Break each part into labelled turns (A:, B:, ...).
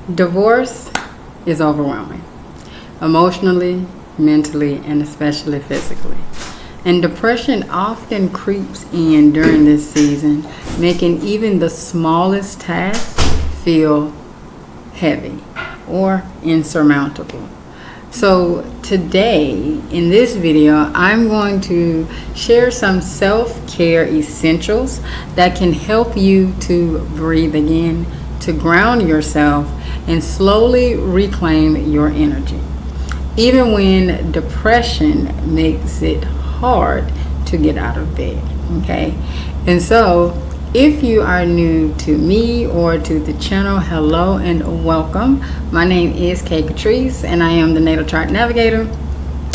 A: Divorce is overwhelming, emotionally, mentally, and especially physically. And depression often creeps in during this season, making even the smallest tasks feel heavy or insurmountable. So today in this video, I'm going to share some self-care essentials that can help you to breathe again, to ground yourself, and slowly reclaim your energy, even when depression makes it hard to get out of bed. Okay, and so if you are new to me or to the channel, hello and welcome. My name is Katrice and I am the Natal Chart Navigator.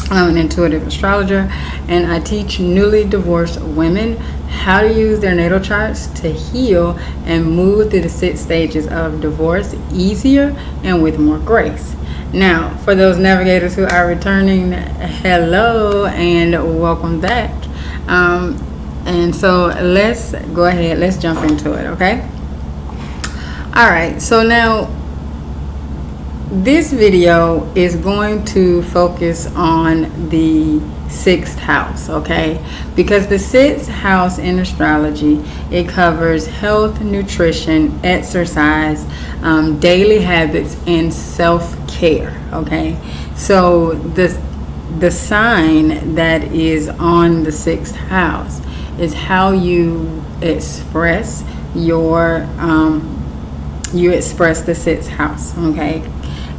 A: I'm an intuitive astrologer and I teach newly divorced women how to use their natal charts to heal and move through the 6 stages of divorce easier and with more grace. Now, for those navigators who are returning, hello and welcome back. And so let's go ahead, let's jump into it, okay? All right, so now this video is going to focus on the 6th house, okay? Because the 6th house in astrology, it covers health, nutrition, exercise, daily habits, and self-care, okay? So the sign that is on the 6th house is how you express your you express the 6th house, okay?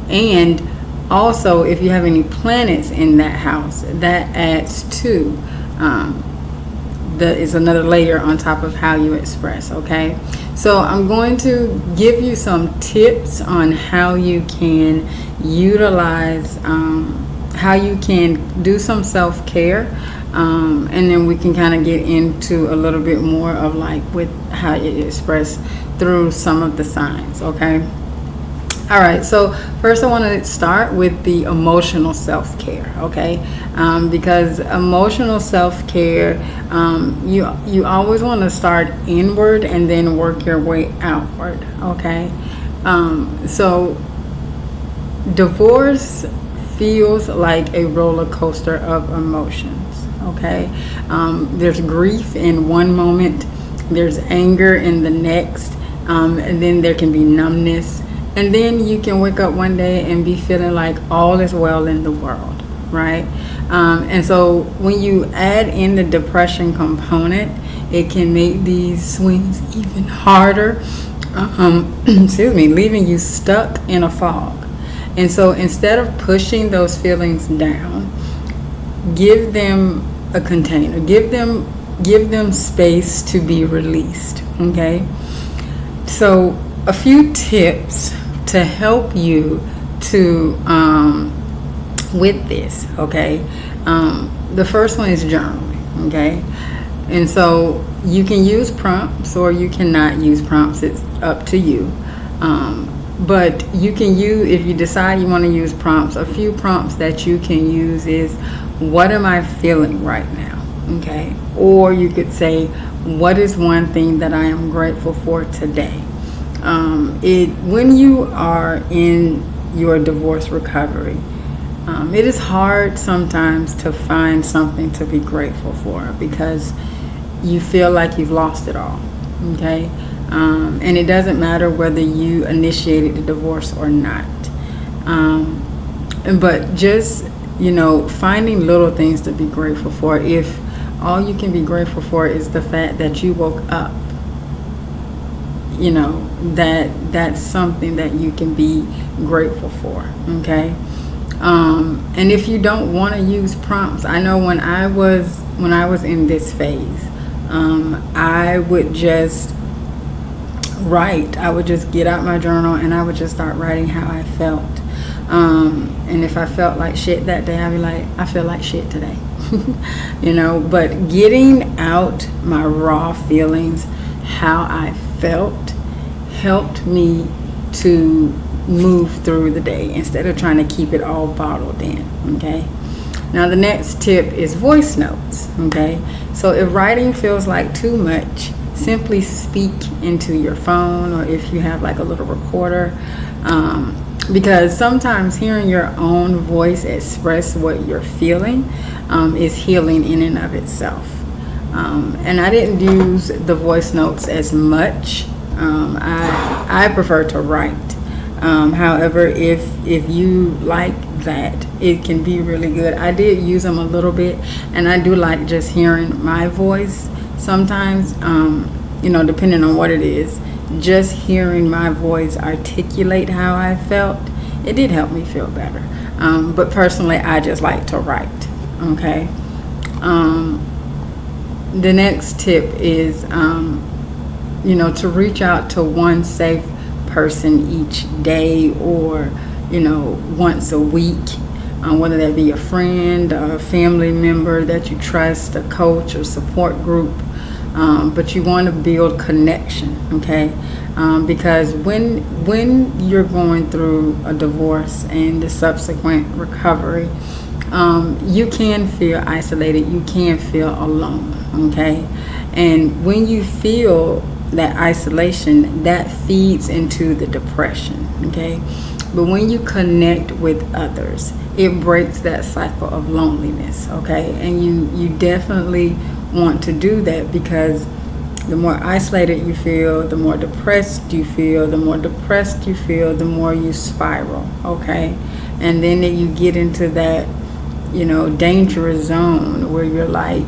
A: And also, if you have any planets in that house, that adds to is another layer on top of how you express, okay? So I'm going to give you some tips on how you can utilize, how you can do some self-care, and then we can kind of get into a little bit more of like with how you express through some of the signs, okay? All right, so first I want to start with the emotional self-care, okay? Because emotional self-care, you always want to start inward and then work your way outward, okay? So divorce feels like a roller coaster of emotions, okay? There's grief in one moment, there's anger in the next, and then there can be numbness. And then you can wake up one day and be feeling like all is well in the world, right? And so when you add in the depression component, it can make these swings even harder, excuse me, leaving you stuck in a fog. And so instead of pushing those feelings down, give them a container, give them space to be released, okay? So a few tips to help you to with this, okay? The first one is journaling, okay? And so you can use prompts or you cannot use prompts, it's up to you. But you can use, if you decide you want to use prompts, a few prompts that you can use is, what am I feeling right now, okay? Or you could say, what is one thing that I am grateful for today? When you are in your divorce recovery, it is hard sometimes to find something to be grateful for because you feel like you've lost it all, okay? And it doesn't matter whether you initiated the divorce or not. But just, finding little things to be grateful for. If all you can be grateful for is the fact that you woke up, that's something that you can be grateful for, okay? And if you don't want to use prompts, I know when I was in this phase, I would just write. I would just get out my journal and I would just start writing how I felt. And if I felt like shit that day, I'd be like, I feel like shit today. But getting out my raw feelings, how I felt, helped me to move through the day instead of trying to keep it all bottled in, okay? Now the next tip is voice notes, okay? So if writing feels like too much, simply speak into your phone, or if you have like a little recorder, because sometimes hearing your own voice express what you're feeling is healing in and of itself. And I didn't use the voice notes as much. I prefer to write. However, if you like that, it can be really good. I did use them a little bit, and I do like just hearing my voice sometimes, depending on what it is. Just hearing my voice articulate how I felt, it did help me feel better. But personally, I just like to write. Okay. The next tip is, to reach out to one safe person each day, or, once a week, whether that be a friend, a family member that you trust, a coach or support group. But you want to build connection, okay? Because when you're going through a divorce and the subsequent recovery, you can feel isolated, you can feel alone, okay? And when you feel that isolation, that feeds into the depression, okay? But when you connect with others, it breaks that cycle of loneliness, okay? And you definitely want to do that, because the more isolated you feel, the more depressed you feel. The more depressed you feel, the more you spiral, okay? And then you get into that, dangerous zone where you're like,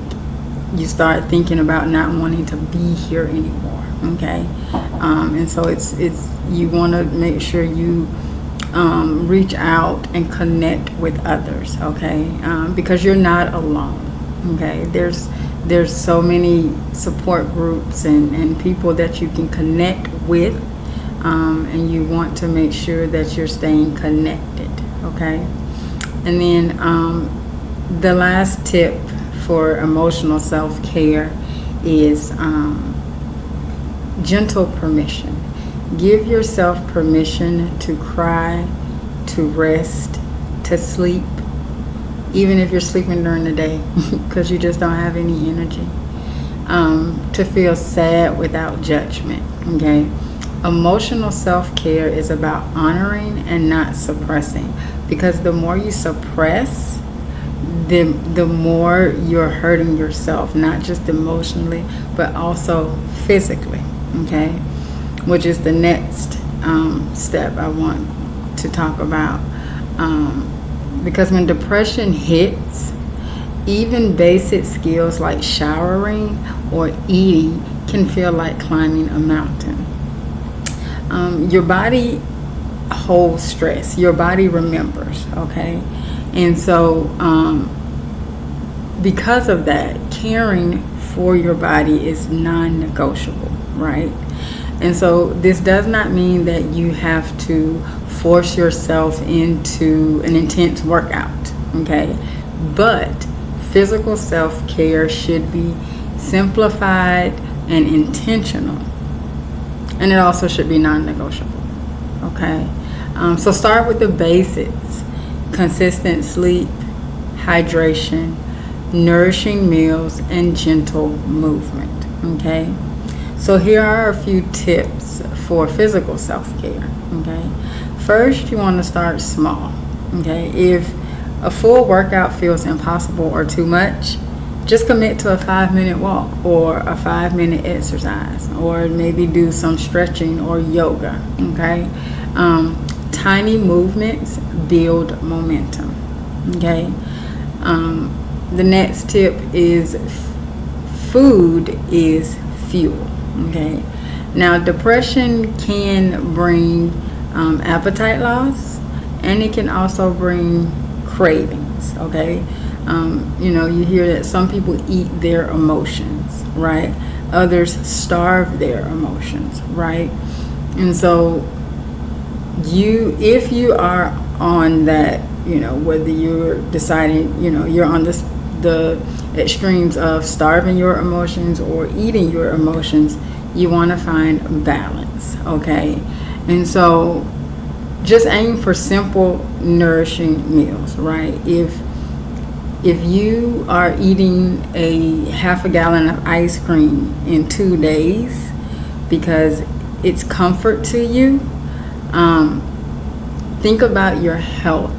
A: you start thinking about not wanting to be here anymore, okay? And so it's you want to make sure you reach out and connect with others, okay? Because you're not alone, okay? There's so many support groups and people that you can connect with, and you want to make sure that you're staying connected, okay? And then the last tip for emotional self-care is gentle permission. Give yourself permission to cry, to rest, to sleep, even if you're sleeping during the day because you just don't have any energy. To feel sad without judgment, okay? Emotional self-care is about honoring and not suppressing, because the more you suppress, the more you're hurting yourself, not just emotionally, but also physically, okay? Which is the next step I want to talk about. Because when depression hits, even basic skills like showering or eating can feel like climbing a mountain. Your body holds stress. Your body remembers, okay? And so because of that, caring for your body is non-negotiable, right? And so this does not mean that you have to force yourself into an intense workout, okay? But physical self-care should be simplified and intentional. And it also should be non-negotiable, okay? So start with the basics: consistent sleep, hydration, nourishing meals, and gentle movement, okay? So here are a few tips for physical self-care, okay? First, you want to start small, okay? If a full workout feels impossible or too much, just commit to a 5-minute walk or a 5-minute exercise, or maybe do some stretching or yoga, okay? Tiny movements build momentum, okay? The next tip is food is fuel, okay? Now, depression can bring appetite loss, and it can also bring cravings, okay? You hear that some people eat their emotions, right? Others starve their emotions, right? And so if you are on that, whether you're deciding, you're on the extremes of starving your emotions or eating your emotions, you want to find balance, okay? And so just aim for simple, nourishing meals, right? If if you are eating a half a gallon of ice cream in 2 days because it's comfort to you, think about your health,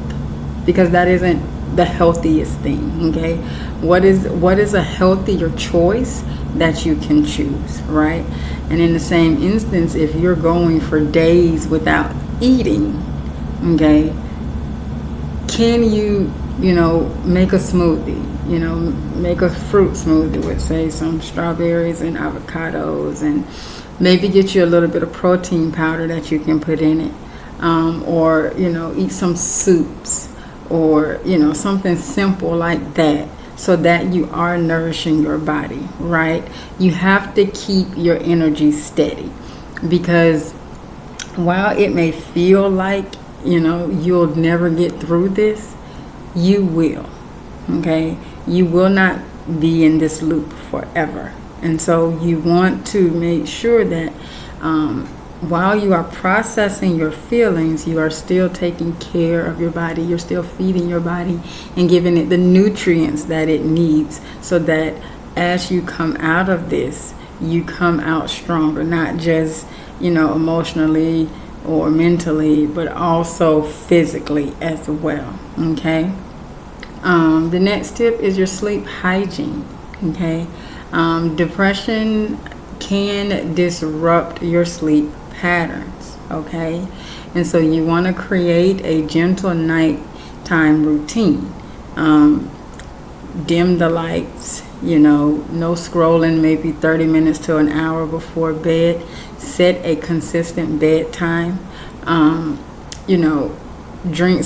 A: because that isn't the healthiest thing. Okay, what is a healthier choice that you can choose, right? And in the same instance, if you're going for days without eating, okay, can you make a smoothie, make a fruit smoothie with, say, some strawberries and avocados, and maybe get you a little bit of protein powder that you can put in it, or eat some soups, or something simple like that, so that you are nourishing your body, right? You have to keep your energy steady, because while it may feel like you'll never get through this, you will. Okay, you will not be in this loop forever. And so you want to make sure that while you are processing your feelings, you are still taking care of your body. You're still feeding your body and giving it the nutrients that it needs, so that as you come out of this, you come out stronger, not just emotionally or mentally, but also physically as well. Okay. The next tip is your sleep hygiene. Okay. Depression can disrupt your sleep patterns. Okay. And so you want to create a gentle nighttime routine. Dim the lights, no scrolling, maybe 30 minutes to an hour before bed. Set a consistent bedtime. Drink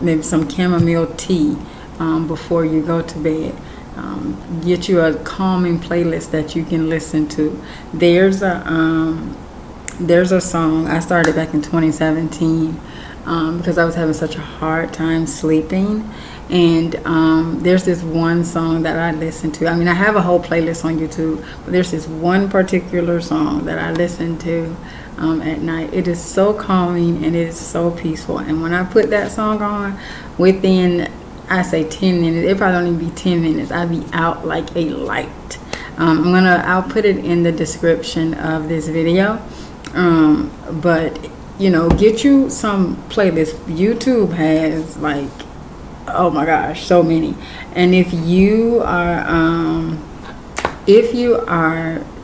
A: maybe some chamomile tea before you go to bed. Get you a calming playlist that you can listen to. There's a song I started back in 2017 because I was having such a hard time sleeping. And there's this one song that I listen to. I mean, I have a whole playlist on YouTube, but there's this one particular song that I listen to at night. It is so calming and it is so peaceful. And when I put that song on, within, I say 10 minutes, it probably don't even be 10 minutes, I'll be out like a light. I'll put it in the description of this video. But get you some playlists. YouTube has like, oh my gosh, so many. And if you are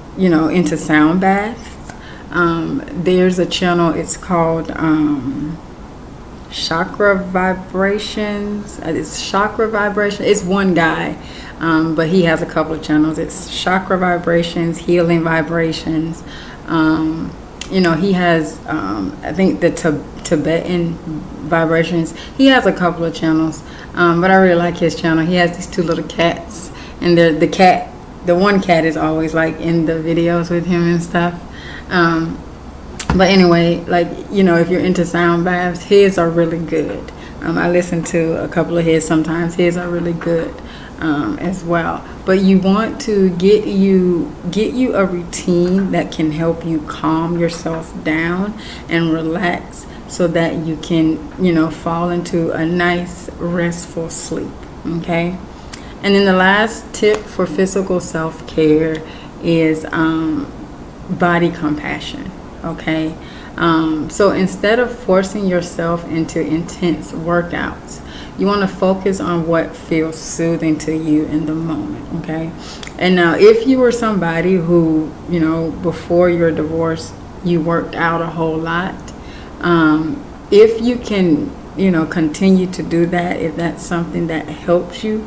A: into sound baths, there's a channel, it's called Chakra Vibrations. It's Chakra Vibration. It's one guy, but he has a couple of channels. It's Chakra Vibrations, Healing Vibrations. He has, I think, the Tibetan Vibrations. He has a couple of channels, but I really like his channel. He has these two little cats, and the one cat is always like in the videos with him and stuff. But anyway, like, if you're into sound baths, his are really good. I listen to a couple of his sometimes. His are really good as well. But you want to get you a routine that can help you calm yourself down and relax, so that you can, fall into a nice, restful sleep. Okay. And then the last tip for physical self-care is body compassion. Okay. So instead of forcing yourself into intense workouts, you want to focus on what feels soothing to you in the moment. Okay. And now, if you were somebody who, before your divorce, you worked out a whole lot, if you can, continue to do that, if that's something that helps you,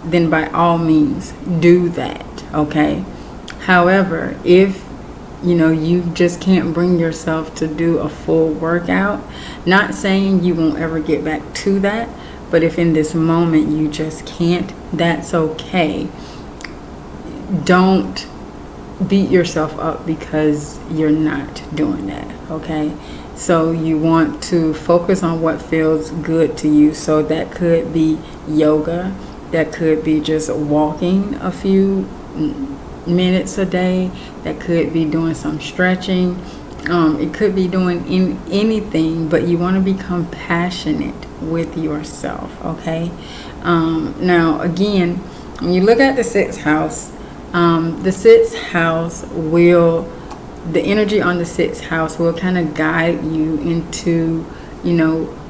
A: then by all means do that. Okay. However, if you just can't bring yourself to do a full workout, not saying you won't ever get back to that, but if in this moment you just can't, that's okay. Don't beat yourself up because you're not doing that. Okay. So you want to focus on what feels good to you. So that could be yoga, that could be just walking a few minutes a day, that could be doing some stretching, it could be doing anything, but you want to be compassionate with yourself, okay? Now, again, when you look at the sixth house, the energy on the sixth house will kind of guide you into,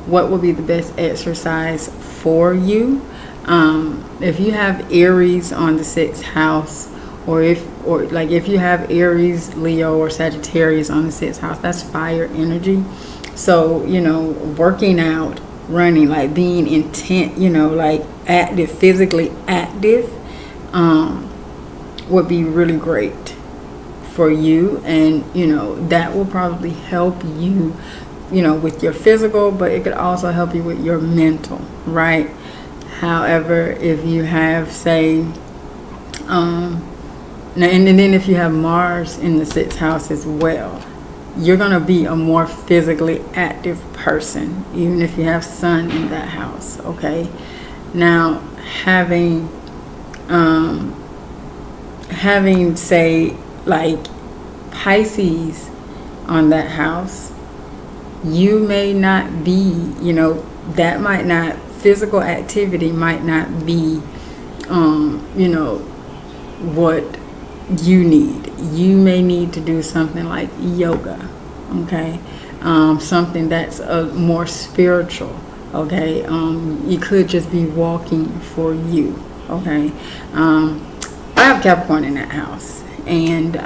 A: what will be the best exercise for you. If you have Aries on the sixth house, or if you have Aries, Leo, or Sagittarius on the sixth house, that's fire energy. So, working out, running, like being intent, like active, physically active, would be really great for you. And, that will probably help you, with your physical, but it could also help you with your mental, right? However, if you have, say, and then if you have Mars in the sixth house as well, you're going to be a more physically active person, even if you have Sun in that house, okay? Now, having say, like Pisces on that house, you may not be, that might not, physical activity might not be, what you need. You may need to do something like yoga, okay? Something that's more spiritual, okay? You could just be walking for you, okay? I have Capricorn in that house, and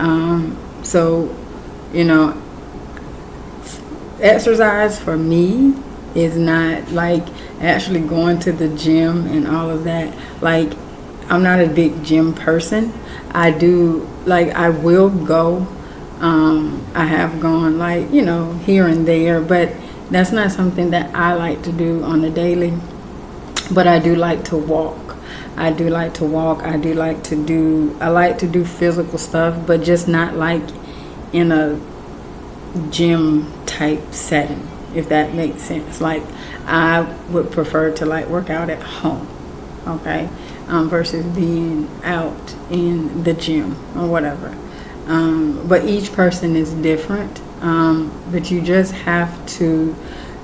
A: so, exercise for me is not like actually going to the gym and all of that. Like, I'm not a big gym person. I will go. I have gone, here and there, but that's not something that I like to do on a daily. But I do like to walk. I like to do physical stuff, but just not like in a gym type setting, if that makes sense. Like, I would prefer to work out at home, okay, versus being out in the gym or whatever. But each person is different. But you just have to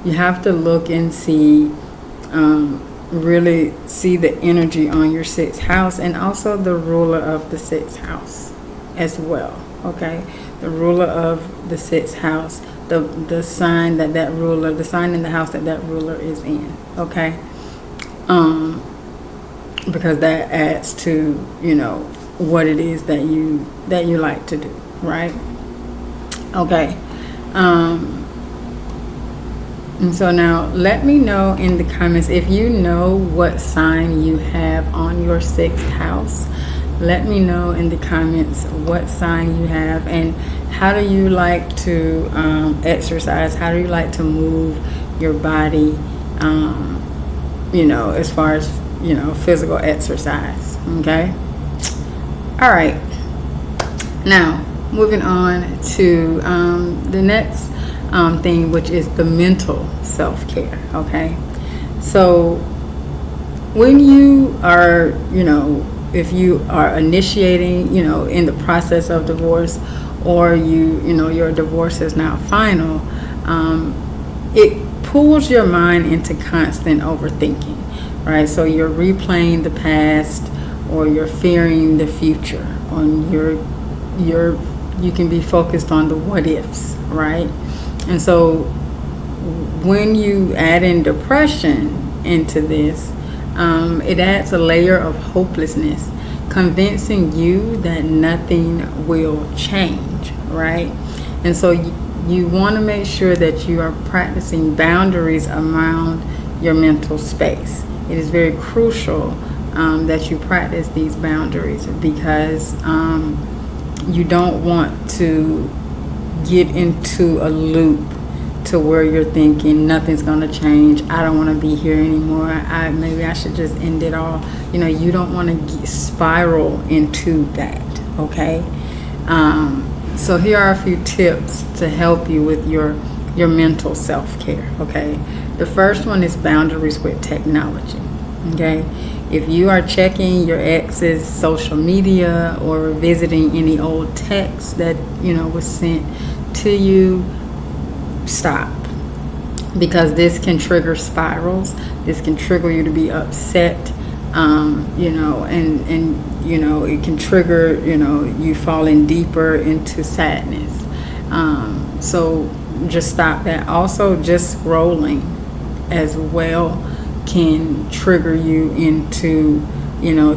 A: look and see, really see the energy on your sixth house, and also the ruler of the sixth house as well, okay? The ruler of the sixth house, the sign that ruler, the sign in the house that ruler is in, okay? Because that adds to, what it is that you like to do, right? Okay. And so now let me know in the comments if you know what sign you have on your sixth house. Let me know in the comments what sign you have, and how do you like to exercise? How do you like to move your body, as far as, physical exercise, okay? All right. Now, moving on to the next thing, which is the mental self-care, okay? So when you are, if you are initiating, in the process of divorce, or your divorce is now final, it pulls your mind into constant overthinking, right? So you're replaying the past, or you're fearing the future, you can be focused on the what ifs, right? And so when you add in depression into this, it adds a layer of hopelessness, convincing you that nothing will change, right? And so you want to make sure that you are practicing boundaries around your mental space. It is very crucial that you practice these boundaries, because you don't want to get into a loop to where you're thinking nothing's going to change. I don't want to be here anymore. Maybe I should just end it all. You don't want to spiral into that, okay? So here are a few tips to help you with your mental self-care, okay? The first one is boundaries with technology, okay? If you are checking your ex's social media, or visiting any old text that, was sent to you, stop. because this can trigger spirals. This can trigger you to be upset, and it can trigger, you falling deeper into sadness. So just stop that. Also, just scrolling as well can trigger you into,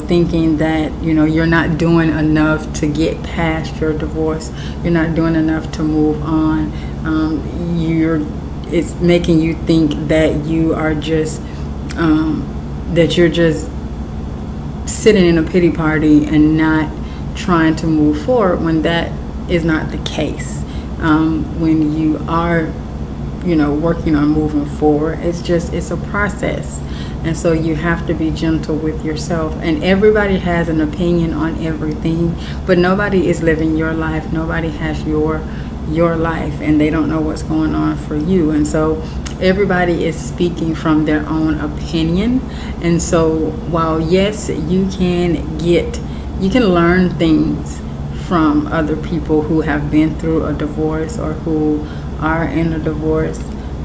A: thinking that, you're not doing enough to get past your divorce. You're not doing enough to move on. It's making you think that you are just, that you're just sitting in a pity party and not trying to move forward, when that is not the case. When you are, working on moving forward, it's a process. And so you have to be gentle with yourself. And everybody has an opinion on everything, but nobody is living your life. Nobody has your life, and they don't know what's going on for you. And so everybody is speaking from their own opinion. And so while yes, you can learn things from other people who have been through a divorce or who are in a divorce,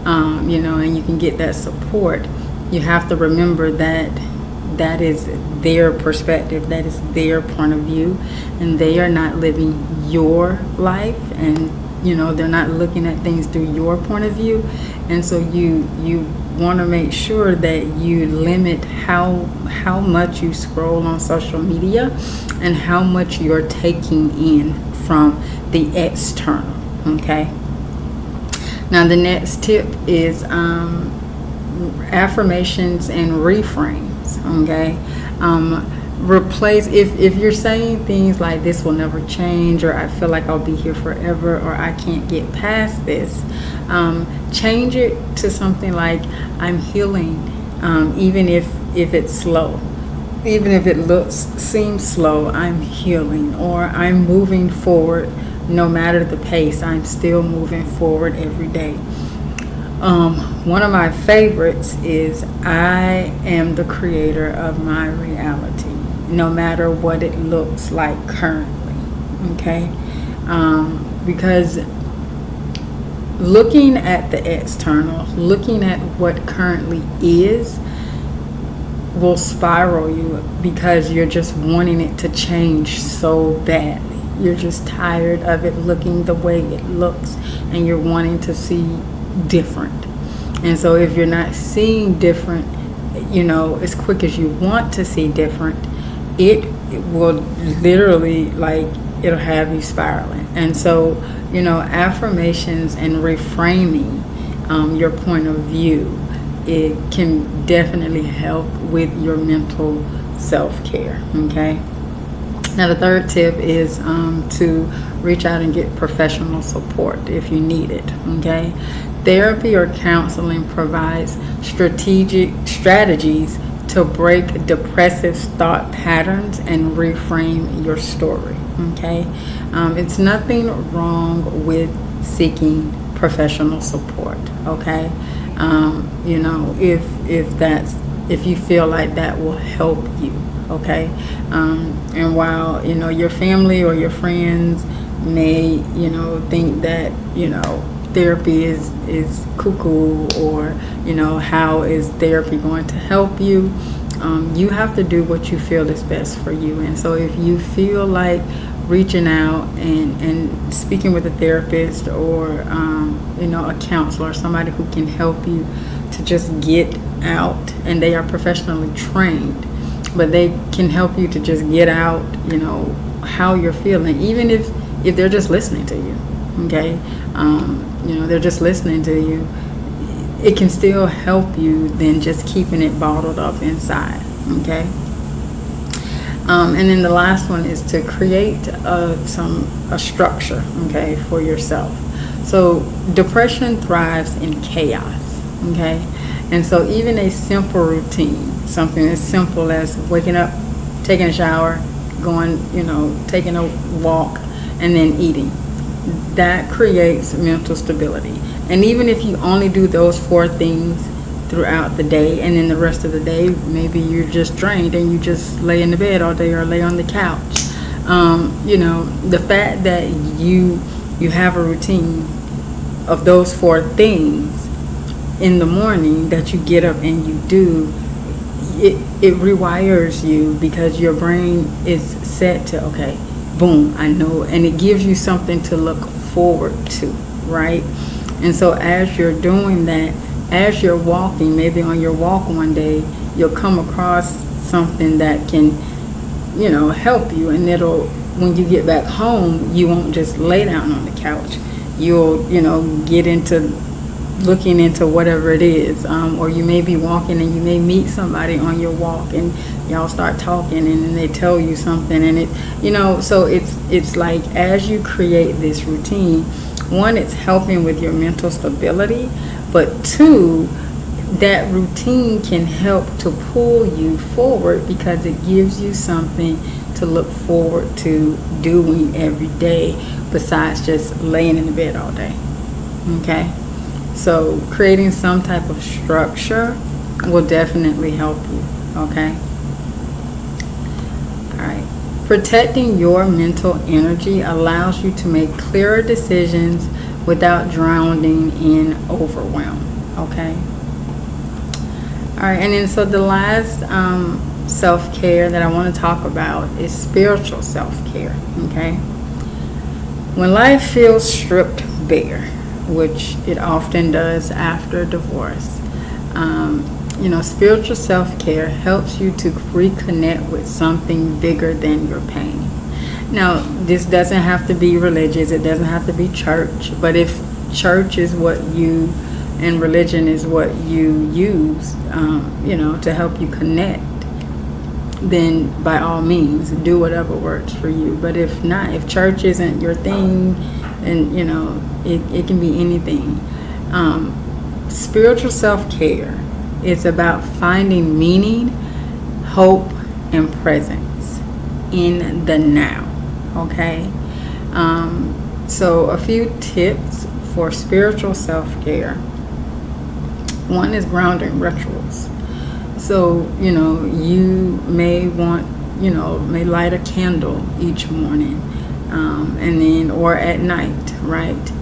A: and you can get that support. You have to remember that is their perspective, that is their point of view, and they are not living your life, and they're not looking at things through your point of view. And so you want to make sure that you limit how much you scroll on social media and how much you're taking in from the external. Okay. Now the next tip is affirmations and reframes. Okay. Replace, if you're saying things like "this will never change," or "I feel like I'll be here forever," or "I can't get past this," change it to something like "I'm healing," even if it's slow, even if it seems slow. "I'm healing," or "I'm moving forward no matter the pace. I'm still moving forward every day." One of my favorites is "I am the creator of my reality, no matter what it looks like currently." Okay? Because looking at the external, looking at what currently is, will spiral you, because you're just wanting it to change so badly. You're just tired of it looking the way it looks, and you're wanting to see different. And so if you're not seeing different, as quick as you want to see different, it will literally, it'll have you spiraling. And so, affirmations and reframing your point of view, it can definitely help with your mental self-care. Okay. Now the third tip is to reach out and get professional support if you need it. Okay. Therapy or counseling provides strategies to break depressive thought patterns and reframe your story. Okay, it's nothing wrong with seeking professional support. Okay, if you feel like that will help you. Okay, and while your family or your friends may think that therapy is cuckoo, or how is therapy going to help you, you have to do what you feel is best for you. And so if you feel like reaching out and speaking with a therapist, or a counselor, somebody who can help you to just get out, and they are professionally trained, but they can help you to just get out how you're feeling, even if they're just listening to you. Okay, they're just listening to you. It can still help you than just keeping it bottled up inside. Okay. And then the last one is to create a structure. Okay, for yourself. So depression thrives in chaos. Okay, and so even a simple routine, something as simple as waking up, taking a shower, going, taking a walk, and then eating, that creates mental stability. And even if you only do those 4 things throughout the day, and then the rest of the day maybe you're just drained and you just lay in the bed all day or lay on the couch, the fact that you have a routine of those 4 things in the morning that you get up and you do, it rewires you because your brain is set to, okay, boom, I know, and it gives you something to look forward to, right? And so as you're doing that, as you're walking, maybe on your walk one day, you'll come across something that can, help you, and it'll, when you get back home, you won't just lay down on the couch. You'll, get into looking into whatever it is, or you may be walking and you may meet somebody on your walk and y'all start talking and then they tell you something, and so it's like, as you create this routine, one, it's helping with your mental stability, but two, that routine can help to pull you forward because it gives you something to look forward to doing every day besides just laying in the bed all day. Okay? So creating some type of structure will definitely help you. Okay? All right. Protecting your mental energy allows you to make clearer decisions without drowning in overwhelm. Okay? All right. And then so the last self-care that I want to talk about is spiritual self-care. Okay? When life feels stripped bare, which it often does after divorce, spiritual self-care helps you to reconnect with something bigger than your pain. Now, this doesn't have to be religious, it doesn't have to be church, but if church is what you, and religion is what you use, to help you connect, then by all means, do whatever works for you. But if not, if church isn't your thing, and it can be anything. Spiritual self-care is about finding meaning, hope, and presence in the now. Okay? So a few tips for spiritual self-care. One is grounding rituals. So, you may want, may light a candle each morning, and then, or at night, right?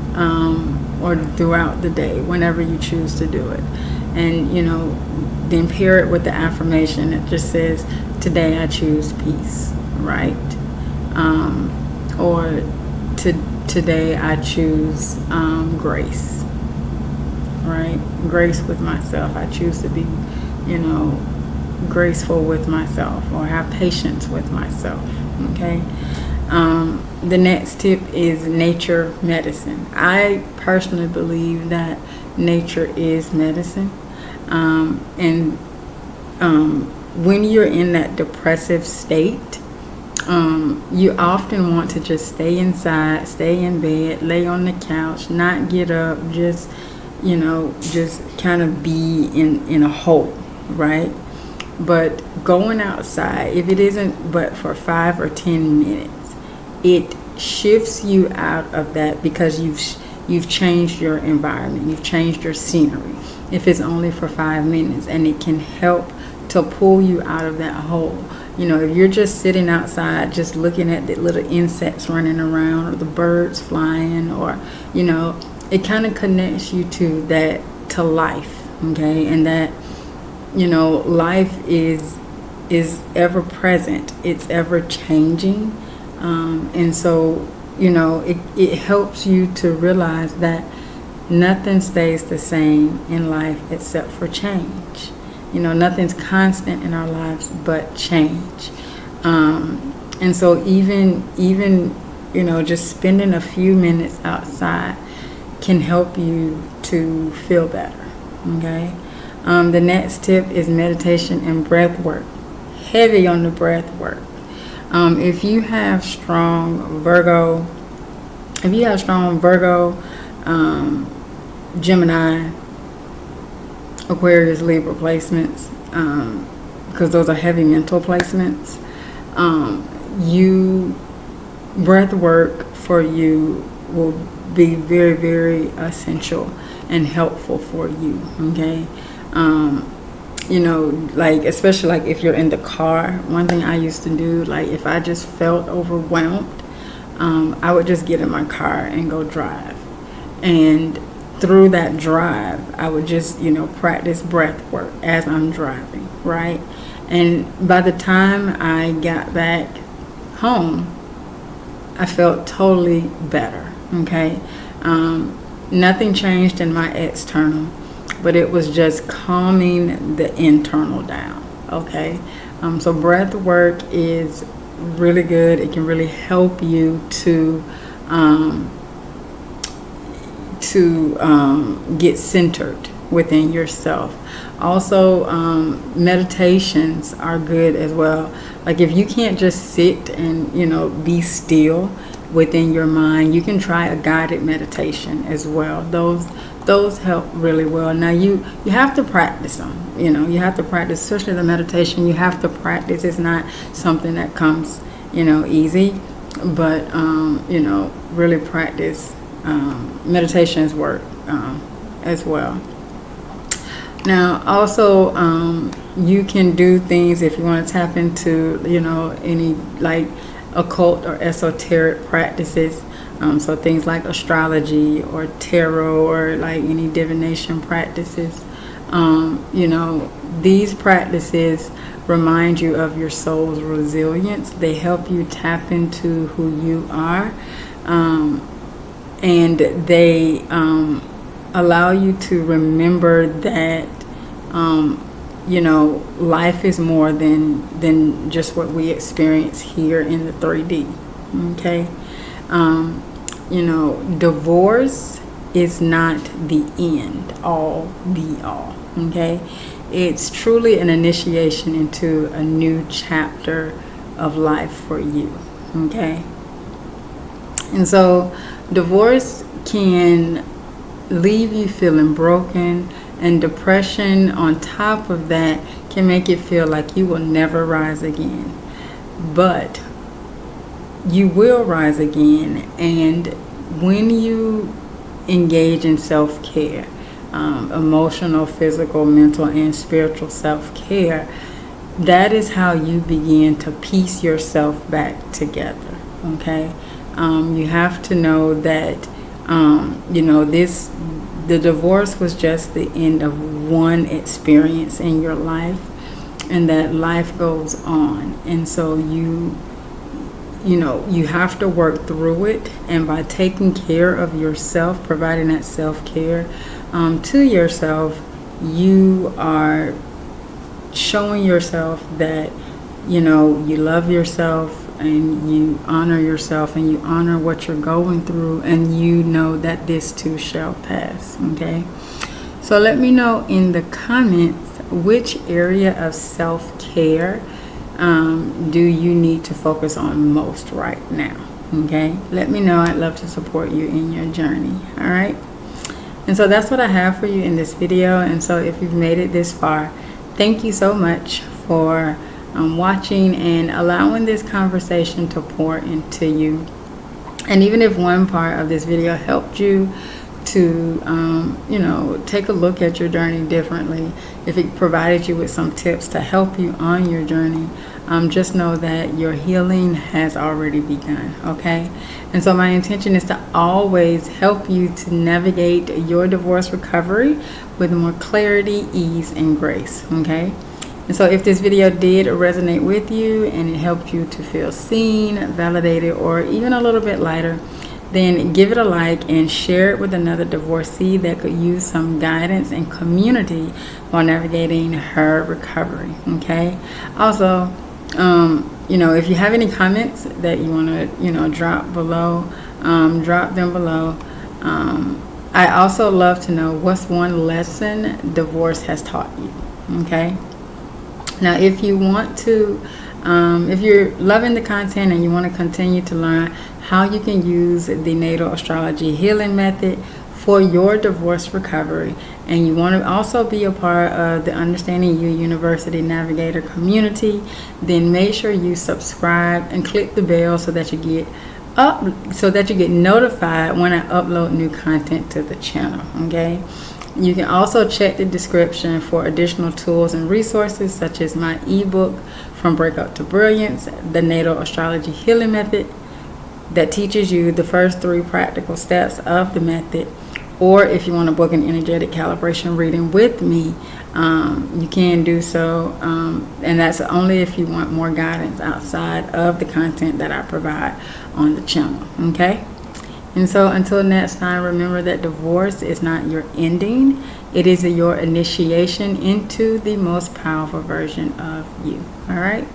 A: Or throughout the day, whenever you choose to do it. And, then pair it with the affirmation that just says, today I choose peace, right? Or today I choose grace, right? Grace with myself. I choose to be, graceful with myself, or have patience with myself, okay? The next tip is nature medicine. I personally believe that nature is medicine. When you're in that depressive state, you often want to just stay inside, stay in bed, lay on the couch, not get up, just kind of be in a hole, right? But going outside, if it isn't but for 5 or 10 minutes, it shifts you out of that because you've changed your environment, you've changed your scenery. If it's only for 5 minutes, and it can help to pull you out of that hole. If you're just sitting outside, just looking at the little insects running around, or the birds flying, or it kind of connects you to life, okay? And that life is ever present, it's ever changing. And so, it helps you to realize that nothing stays the same in life except for change. Nothing's constant in our lives but change. And so even just spending a few minutes outside can help you to feel better, okay? The next tip is meditation and breath work. Heavy on the breath work. If you have strong Virgo, Gemini, Aquarius, Libra placements, because those are heavy mental placements, breath work for you will be very, very essential and helpful for you, okay? Especially like if you're in the car. One thing I used to do, like if I just felt overwhelmed, I would just get in my car and go drive. And through that drive, I would just, practice breath work as I'm driving, right? And by the time I got back home, I felt totally better, okay? Nothing changed in my external, but it was just calming the internal down, okay? So breath work is really good. It can really help you to get centered within yourself. Also, meditations are good as well. Like if you can't just sit and, be still within your mind, you can try a guided meditation as well. Those help really well. Now you have to practice them. You have to practice, especially the meditation. You have to practice. It's not something that comes, easy, but really practice. Meditations work as well. Now, also, you can do things if you want to tap into, any like occult or esoteric practices. So things like astrology or tarot or like any divination practices. These practices remind you of your soul's resilience. They help you tap into who you are. And they allow you to remember that life is more than just what we experience here in the 3D. Okay, divorce is not the end all be all. Okay, it's truly an initiation into a new chapter of life for you. Okay, and so divorce can leave you feeling broken, and depression on top of that can make it feel like you will never rise again. But you will rise again, and when you engage in self-care, emotional, physical, mental, and spiritual self-care, that is how you begin to piece yourself back together. Okay, you have to know that the divorce was just the end of one experience in your life, and that life goes on. And so you have to work through it, and by taking care of yourself, providing that self-care to yourself, you are showing yourself that you love yourself, and you honor yourself, and you honor what you're going through, and you know that this too shall pass. Okay, so let me know in the comments which area of self-care do you need to focus on most right now. Okay, let me know. I'd love to support you in your journey. All right, and so that's what I have for you in this video. And so if you've made it this far, thank you so much for watching and allowing this conversation to pour into you. And even if one part of this video helped you to take a look at your journey differently, if it provided you with some tips to help you on your journey, just know that your healing has already begun. Okay, and so my intention is to always help you to navigate your divorce recovery with more clarity, ease, and grace. Okay, and so if this video did resonate with you and it helped you to feel seen, validated, or even a little bit lighter, then give it a like and share it with another divorcee that could use some guidance and community while navigating her recovery. Okay, also if you have any comments that you want to drop below, drop them below. I also love to know what's one lesson divorce has taught you. Okay, now if you want to if you're loving the content and you want to continue to learn how you can use the natal astrology healing method for your divorce recovery, and you want to also be a part of the Understanding You University Navigator community, then make sure you subscribe and click the bell so that you get notified when I upload new content to the channel. Okay, you can also check the description for additional tools and resources such as my ebook From Breakup to Brilliance, the Natal Astrology Healing Method, that teaches you the first 3 practical steps of the method, or if you want to book an energetic calibration reading with me, you can do so, and that's only if you want more guidance outside of the content that I provide on the channel. Okay, and so until next time, remember that divorce is not your ending. It is your initiation into the most powerful version of you. All right,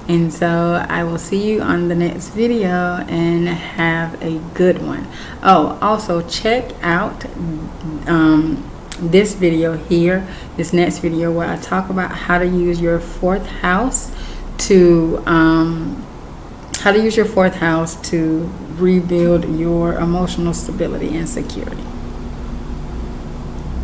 A: and so I will see you on the next video, and have a good one. Oh, also check out this video here, this next video, where I talk about how to use your fourth house to rebuild your emotional stability and security.